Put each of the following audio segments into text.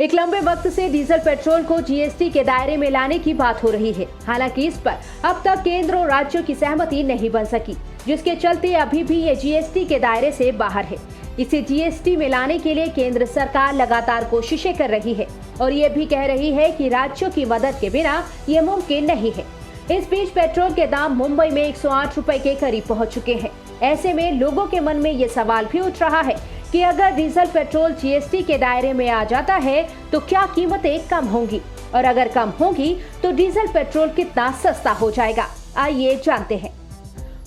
एक लंबे वक्त से डीजल पेट्रोल को जीएसटी के दायरे में लाने की बात हो रही है। हालांकि इस पर अब तक केंद्र और राज्यों की सहमति नहीं बन सकी, जिसके चलते अभी भी ये जीएसटी के दायरे से बाहर है। इसे जीएसटी में लाने के लिए केंद्र सरकार लगातार कोशिशें कर रही है और ये भी कह रही है कि राज्यों की मदद के बिना ये मुमकिन नहीं है। इस बीच पेट्रोल के दाम मुंबई में 108 रुपए के करीब पहुंच चुके हैं। ऐसे में लोगों के मन में ये सवाल भी उठ रहा है कि अगर डीजल पेट्रोल जीएसटी के दायरे में आ जाता है तो क्या कीमतें कम होंगी, और अगर कम होंगी तो डीजल पेट्रोल कितना सस्ता हो जाएगा। आइए जानते हैं।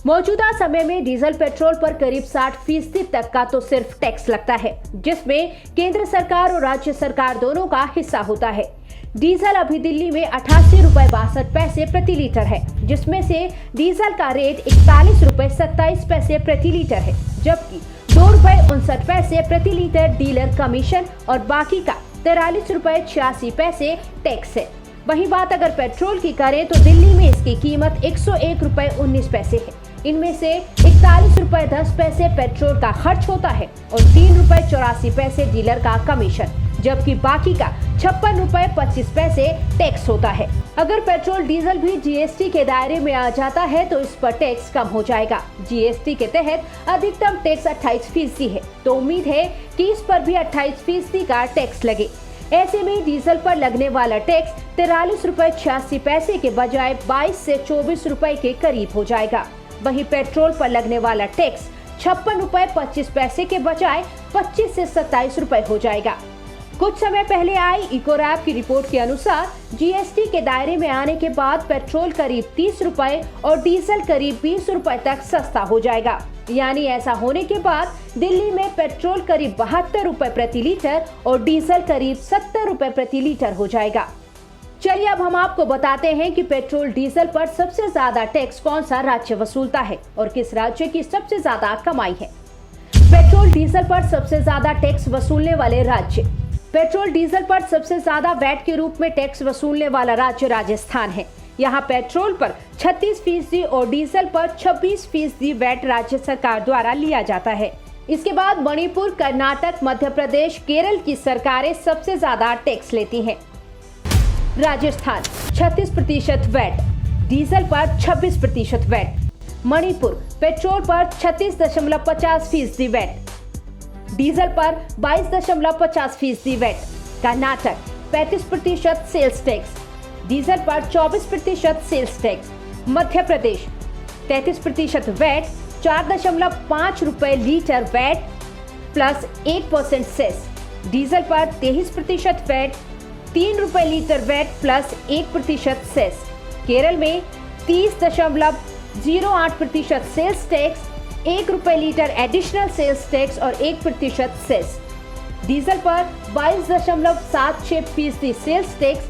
मौजूदा समय में डीजल पेट्रोल पर करीब 60% तक का तो सिर्फ टैक्स लगता है, जिसमें केंद्र सरकार और राज्य सरकार दोनों का हिस्सा होता है। डीजल अभी दिल्ली में 88 रुपए 62 पैसे प्रति लीटर है, जिसमें से डीजल का रेट 41 रुपए 27 पैसे प्रति लीटर है, जबकि 2 रुपए 59 पैसे प्रति लीटर डीलर कमीशन और बाकी का 43 रुपए 86 पैसे टैक्स है। वहीं बात अगर पेट्रोल की करें तो दिल्ली में इसकी कीमत 101 रुपए 19 पैसे है। इनमें से 41 रुपए 10 पैसे पेट्रोल का खर्च होता है और 3 रुपए 84 पैसे डीलर का कमीशन, जबकि बाकी का 56 रुपए 25 पैसे टैक्स होता है। अगर पेट्रोल डीजल भी जीएसटी के दायरे में आ जाता है तो इस पर टैक्स कम हो जाएगा। जीएसटी के तहत अधिकतम टैक्स 28% है, तो उम्मीद है कि इस पर भी 28% का टैक्स लगे। ऐसे में डीजल पर लगने वाला टैक्स 43 रुपए 86 पैसे के बजाय 22 से 24 रुपए के करीब हो जाएगा। वहीं पेट्रोल पर लगने वाला टैक्स 56 रुपए 25 पैसे के बजाय 25 से 27 रुपए हो जाएगा। कुछ समय पहले आई इकोरैप की रिपोर्ट के अनुसार जीएसटी के दायरे में आने के बाद पेट्रोल करीब 30 रुपए और डीजल करीब 20 रुपए तक सस्ता हो जाएगा। यानी ऐसा होने के बाद दिल्ली में पेट्रोल करीब 72 रुपए प्रति लीटर और डीजल करीब 70 रुपए प्रति लीटर हो जाएगा। चलिए अब हम आपको बताते हैं कि पेट्रोल डीजल पर सबसे ज्यादा टैक्स कौन सा राज्य वसूलता है और किस राज्य की सबसे ज्यादा कमाई है। पेट्रोल डीजल पर सबसे ज्यादा टैक्स वसूलने वाले राज्य। पेट्रोल डीजल पर सबसे ज्यादा वैट के रूप में टैक्स वसूलने वाला राज्य राजस्थान है। यहाँ पेट्रोल पर 36% और डीजल पर 26% वैट राज्य सरकार द्वारा लिया जाता है। इसके बाद मणिपुर, कर्नाटक, मध्य प्रदेश, केरल की सरकारें सबसे ज्यादा टैक्स लेती हैं। राजस्थान 36% वैट, डीजल पर 26% वैट। मणिपुर पेट्रोल पर 36.50% वैट, डीजल पर 22.50% VAT. Karnataka 35% sales tax, diesel पर 24% sales tax. Madhya Pradesh 33% VAT, 4.5 रुपए litre VAT plus 8% cess. Diesel पर 23% वैट, 3 रुपए litre VAT plus 1% cess. Kerala में 30.08% सेल्स टैक्स, 1 रुपए लीटर एडिशनल सेल्स टैक्स और 1% सेस। डीजल पर 22.76% सेल्स टैक्स,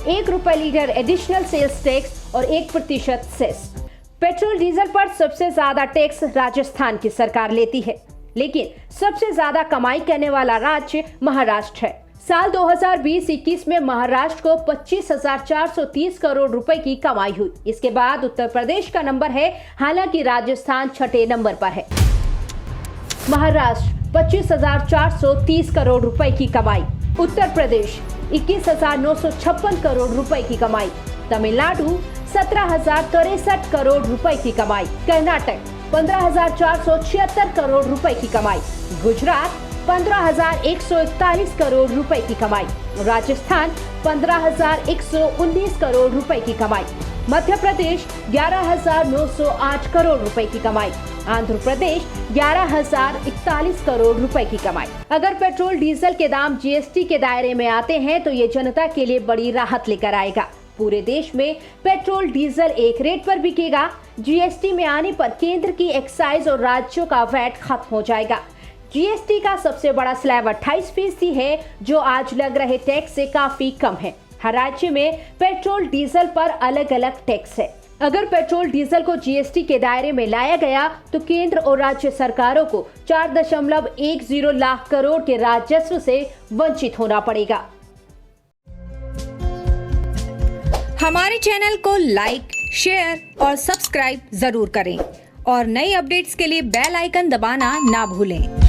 1 रुपए लीटर एडिशनल सेल्स टैक्स और 1% सेस। पेट्रोल डीजल पर सबसे ज्यादा टैक्स राजस्थान की सरकार लेती है, लेकिन सबसे ज्यादा कमाई करने वाला राज्य महाराष्ट्र है। साल 2020-21 में महाराष्ट्र को 25,430 करोड़ रुपए की कमाई हुई। इसके बाद उत्तर प्रदेश का नंबर है, हालांकि राजस्थान छठे नंबर पर है। महाराष्ट्र 25,430 करोड़ रुपए की कमाई, उत्तर प्रदेश 21,956 करोड़ रुपए की कमाई, तमिलनाडु 17,063 करोड़ रुपए की कमाई, कर्नाटक 15,476 करोड़ रुपए की कमाई, गुजरात 15,141 करोड़ रुपए की कमाई, राजस्थान 15,119 करोड़ रुपए की कमाई, मध्य प्रदेश 11,908 करोड़ रुपए की कमाई, आंध्र प्रदेश 11,041 करोड़ रुपए की कमाई। अगर पेट्रोल डीजल के दाम जीएसटी के दायरे में आते हैं तो ये जनता के लिए बड़ी राहत लेकर आएगा। पूरे देश में पेट्रोल डीजल एक रेट पर बिकेगा। जीएसटी में आने पर केंद्र की एक्साइज और राज्यों का वैट खत्म हो जाएगा। जीएसटी का सबसे बड़ा स्लैब 28% है, जो आज लग रहे टैक्स से काफी कम है। हर राज्य में पेट्रोल डीजल पर अलग अलग टैक्स है। अगर पेट्रोल डीजल को जीएसटी के दायरे में लाया गया तो केंद्र और राज्य सरकारों को 4.10 लाख करोड़ के राजस्व से वंचित होना पड़ेगा। हमारे चैनल को लाइक, शेयर और सब्सक्राइब जरूर करें और नई अपडेट्स के लिए बेल आइकन दबाना ना भूलें।